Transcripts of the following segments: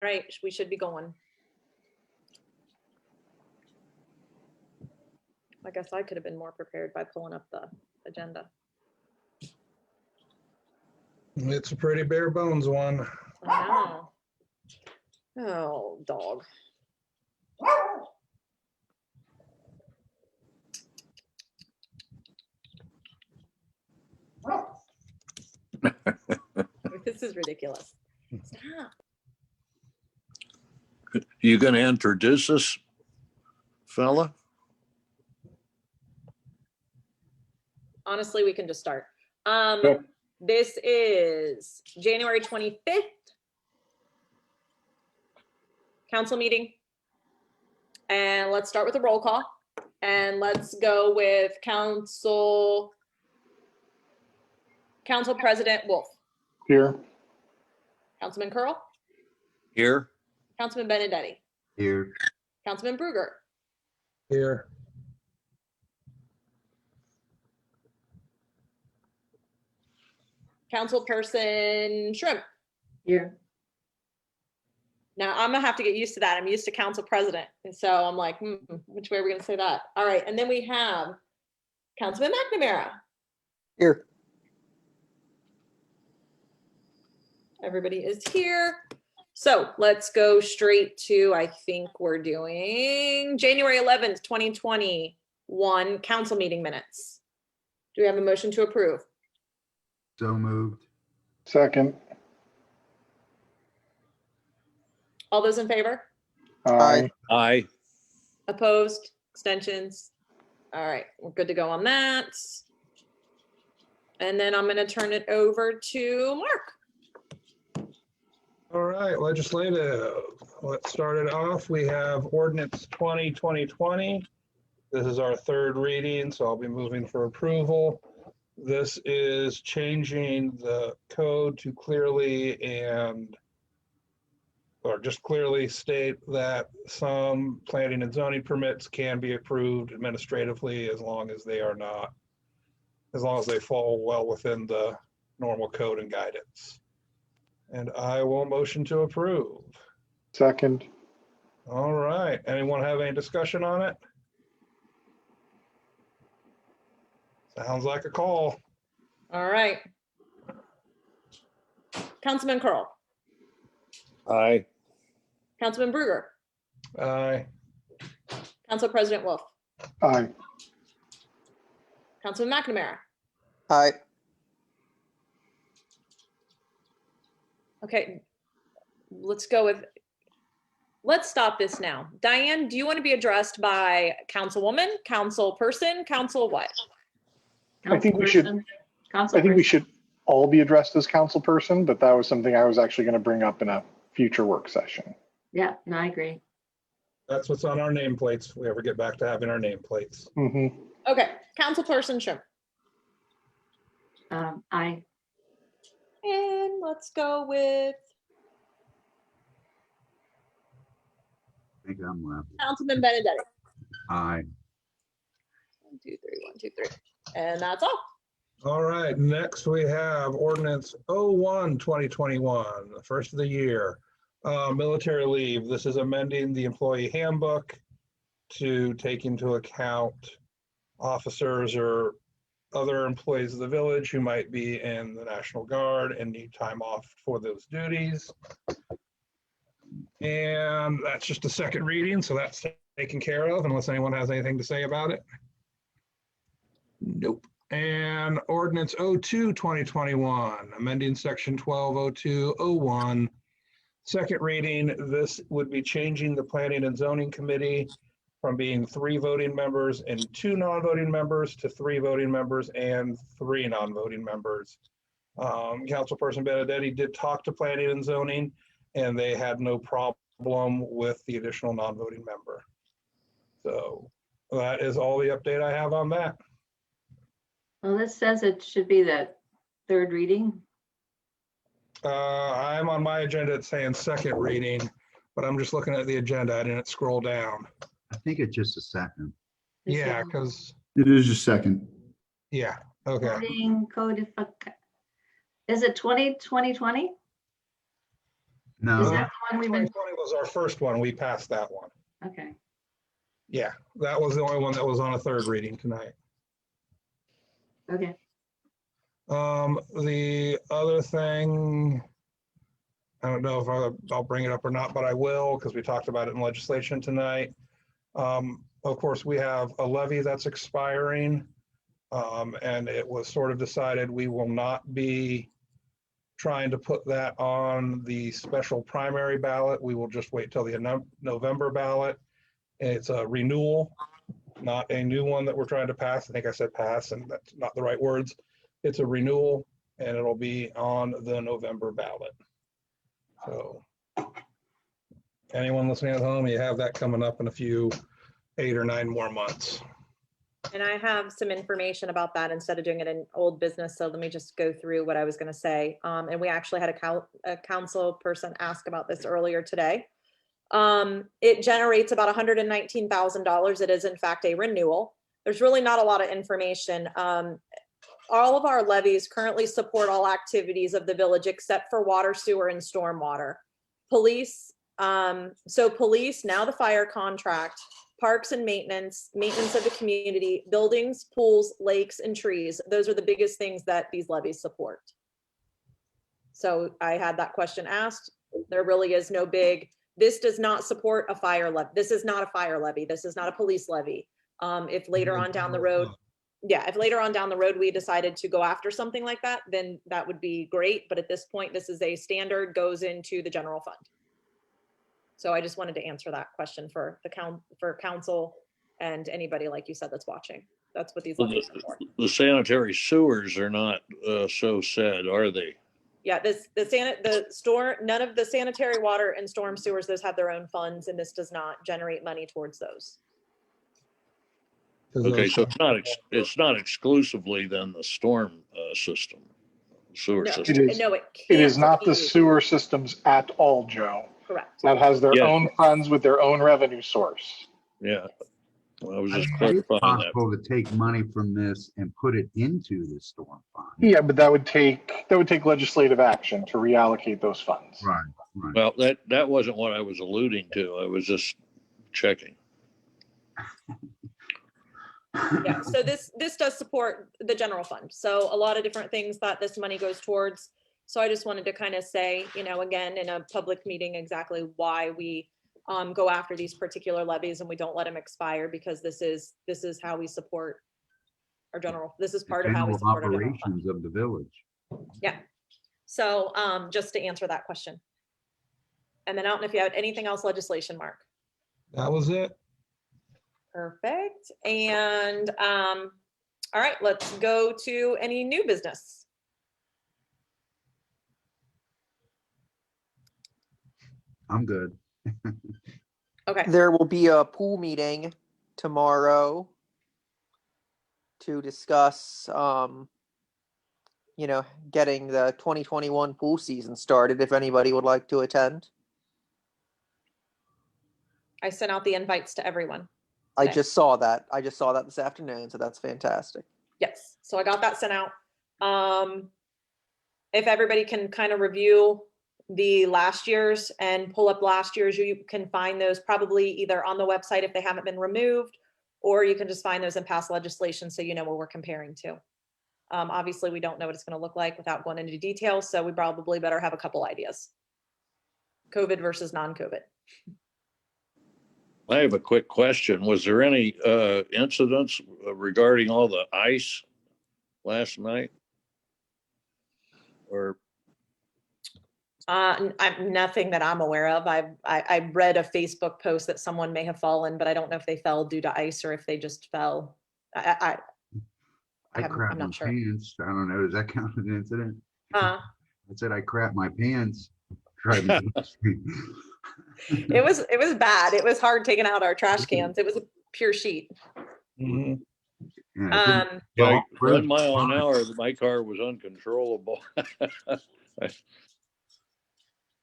right, we should be going. I guess I could have been more prepared by pulling up the agenda. It's a pretty bare bones one. I know. Oh, dog. This is ridiculous. Stop. You gonna introduce this fella? Honestly, we can just start. Okay. This is January 25th. Council meeting. And let's start with a roll call. And let's go with Council President Wolf, Here. Councilman Curl, Here? Councilman Benedetti, Here. Councilman Bruger, Here. Councilperson Shrimp. Here. Now I'm gonna have to get used to that. I'm used to council president. And so I'm like, which way are we gonna say that? All right, and then we have Councilman McNamara. Here. Everybody is here. So let's go straight to, I think we're doing January 11th, 2021 council meeting minutes. Do we have a motion to approve? So moved. Second. All those in favor? Aye. Aye. Opposed? Extensions? All right, we're good to go on that. And then I'm gonna turn it over to Mark. All right, legislative. Let's start it off. We have ordinance 2020. This is our third reading, so I'll be moving for approval. This is changing the code to clearly or just clearly state that some planning and zoning permits can be approved administratively as long as they fall well within the normal code and guidance. And I will motion to approve. Second. All right, anyone have any discussion on it? Sounds like a call. All right. Councilman Curl, Aye. Councilman Bruger, Aye. Council President Wolf, Aye. Councilman McNamara. Aye. Okay, let's stop this now. Diane, do you want to be addressed by councilwoman, councilperson, council what? I think we should- I think we should all be addressed as council person, but that was something I was actually going to bring up in a future work session. Yeah, no, I agree. That's what's on our nameplates, if we ever get back to having our nameplates. Mm-hmm. Okay, councilperson Shrimp. Aye. And let's go with I think I'm left. Councilman Benedetti. Aye. 1, 2, 3, 1, 2, 3. And that's all. All right, next we have ordinance 01-2021, the first of the year. Military leave. This is amending the employee handbook to take into account officers or other employees of the village who might be in the National Guard and need time off for those duties. And that's just a second reading, so that's taken care of unless anyone has anything to say about it. Nope. And ordinance 02-2021, amending section 120201. Second reading, this would be changing the planning and zoning committee from being 3 voting members and 2 non-voting members to 3 voting members and 3 non-voting members. Councilperson Benedetti did talk to planning and zoning, and they had no problem with the additional non-voting member. So that is all the update I have on that. Well, this says it should be the third reading. I'm on my agenda, it's saying second reading, but I'm just looking at the agenda. I didn't scroll down. I think it's just a second. This Yeah, is because, It is just second. yeah, okay. Coding codific. Is it 2020? Is No, that the one we went? 2020 was our first one. We passed that one. Okay. Yeah, that was the only one that was on a third reading tonight. Okay. The other thing, I don't know if I'll bring it up or not, but I will, because we talked about it in legislation tonight. Of course, we have a levy that's expiring. And it was sort of decided we will not be trying to put that on the special primary ballot. We will just wait till the November ballot. It's a renewal, not a new one that we're trying to pass. I think I said pass, and that's not the right words. It's a renewal, and it'll be on the November ballot. So anyone listening at home, you have that coming up in a few 8 or 9 more months. And I have some information about that instead of doing it in old business. So let me just go through what I was going to say. And we actually had a council person ask about this earlier today. It generates about $119,000. It is in fact a renewal. There's really not a lot of information. All of our levies currently support all activities of the village except for water, sewer, and stormwater. Police, so police, now the fire contract, parks and maintenance of the community, buildings, pools, lakes, and trees. Those are the biggest things that these levies support. So I had that question asked. There really is no big, this does not support a fire levy. This is not a fire levy. This is not a police levy. If later on down the road, if later on down the road we decided to go after something like that, then that would be great. But at this point, this is a standard, goes into the general fund. So I just wanted to answer that question for the council and anybody, like you said, that's watching. That's what these levies are for. The sanitary sewers are not so said, are they? Yeah, none of the sanitary water and storm sewers, those have their own funds, and this does not generate money towards those. Okay, so it's not exclusively then the storm system, sewer No, system. It is. no, it It is can't not be the used. sewer systems at all, Joe. Correct. That has their Yeah. own funds with their own revenue source. Yeah. Well, I was I just mean, it's clarifying that. possible to take money from this and put it into the storm fund. Yeah, but that would take legislative action to reallocate those funds. Right, right. Well, that wasn't what I was alluding to. I was just checking. Yeah, so this does support the general fund. So a lot of different things that this money goes towards. So I just wanted to kind of say, again, in a public meeting, exactly why we go after these particular levies and we don't let them expire, because this is how we support our general, this is part of how we General support our general fund. operations of the village. Yeah. So just to answer that question. And then I don't know if you had anything else legislation, Mark. That was it. Perfect. And all right, let's go to any new business. I'm good. Okay. There will be a pool meeting tomorrow to discuss, getting the 2021 pool season started, if anybody would like to attend. I sent out the invites to everyone. I Okay. just saw that. This afternoon, so that's fantastic. Yes. So I got that sent out. If everybody can kind of review the last year's and pull up last year's, you can find those probably either on the website if they haven't been removed, or you can just find those in past legislation so you know what we're comparing to. Obviously, we don't know what it's going to look like without going into details, so we probably better have a couple ideas. COVID versus non-COVID. I have a quick question. Was there any incidents regarding all the ice last night? Or Nothing that I'm aware of. I read a Facebook post that someone may have fallen, but I don't know if they fell due to ice or if they just fell. I I'm crapped my not sure. pants. I don't know. Does that count as an incident? Uh, I said I crapped my pants. Driving. it was bad. It was hard taking out our trash cans. It was a pure sheet. Mhm. Yeah, it didn't- yeah, Well, 1 mile an fine. hour, my car was uncontrollable.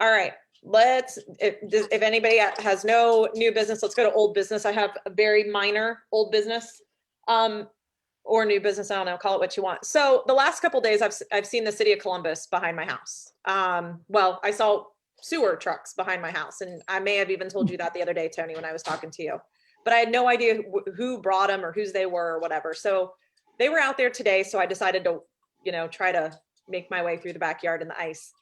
All right, if anybody has no new business, let's go to old business. I have a very minor old business, or new business. I don't know, call it what you want. So the last couple days I've seen the city of Columbus behind my house. Well, I saw sewer trucks behind my house. And I may have even told you that the other day, Tony, when I was talking to you, but I had no idea who brought them or whose they were or whatever. So they were out there today. So I decided to, try to make my way through the backyard in the ice.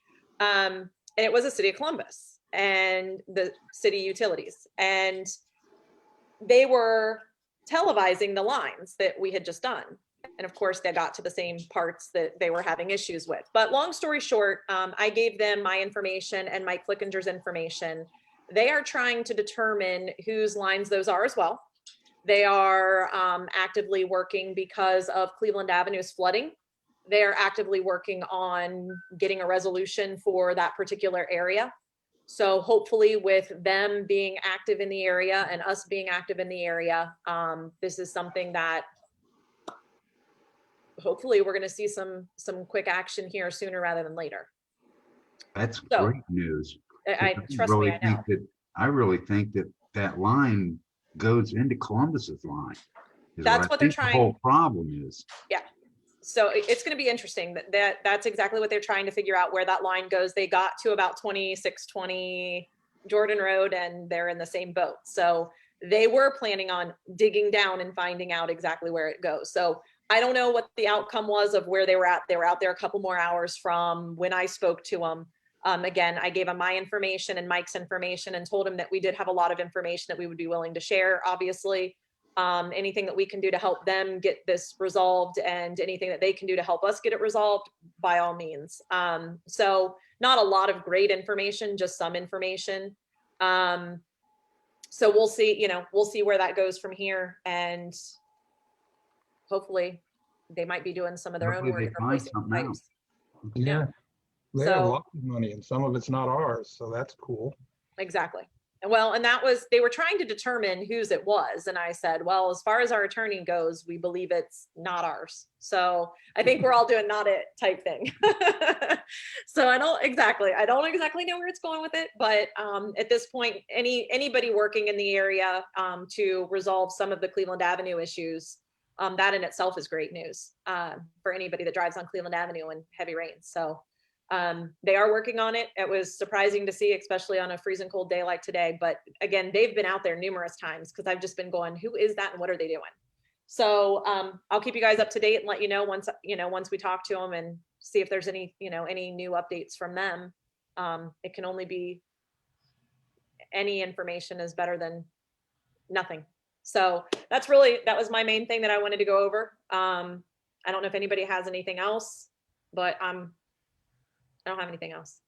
And it was the city of Columbus and the city utilities. And they were televising the lines that we had just done. And of course, they got to the same parts that they were having issues with. But long story short, I gave them my information and Mike Flickinger's information. They are trying to determine whose lines those are as well. They are actively working because of Cleveland Avenue's flooding. They're actively working on getting a resolution for that particular area. So hopefully with them being active in the area and us being active in the area, this is something that hopefully we're going to see some quick action here sooner rather than later. That's So, great news. I trust me, I know. I really think that line goes into Columbus's line. is That's I what they're think the trying. whole problem is. So it's going to be interesting that's exactly what they're trying to figure out, where that line goes. They got to about 2620 Jordan Road and they're in the same boat. So they were planning on digging down and finding out exactly where it goes. So I don't know what the outcome was of where they were at. They were out there a couple more hours from when I spoke to them. Again, I gave him my information and Mike's information and told him that we did have a lot of information that we would be willing to share, obviously. Anything that we can do to help them get this resolved and anything that they can do to help us get it resolved, by all means. So not a lot of great information, just some information. So we'll see, we'll see where that goes from here. And hopefully they might be doing some of their own Hopefully work. they find something out. Pipes. Yeah. They have So- lots of money and some of it's not ours, so that's cool. Exactly. Well, and they were trying to determine whose it was. And I said, well, as far as our attorney goes, we believe it's not ours. So I think we're all doing not it type thing. So I don't exactly know where it's going with it. But at this point, anybody working in the area to resolve some of the Cleveland Avenue issues, that in itself is great news for anybody that drives on Cleveland Avenue in heavy rains. So they are working on it. It was surprising to see, especially on a freezing cold day like today. But again, they've been out there numerous times because I've just been going, who is that and what are they doing? So I'll keep you guys up to date and let you know once we talk to them and see if there's any new updates from them. It can only be, any information is better than nothing. So that was my main thing that I wanted to go over. I don't know if anybody has anything else, but I don't have anything else.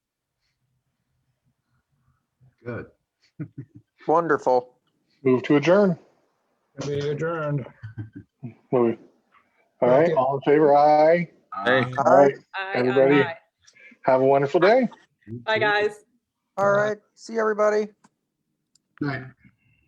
Good. Wonderful. Move to adjourn. We adjourned. All right, Okay. all in favor, aye. Hey. All right, Aye, Everybody. aye, have a wonderful day. aye. Bye, guys. All right. See everybody. Good night.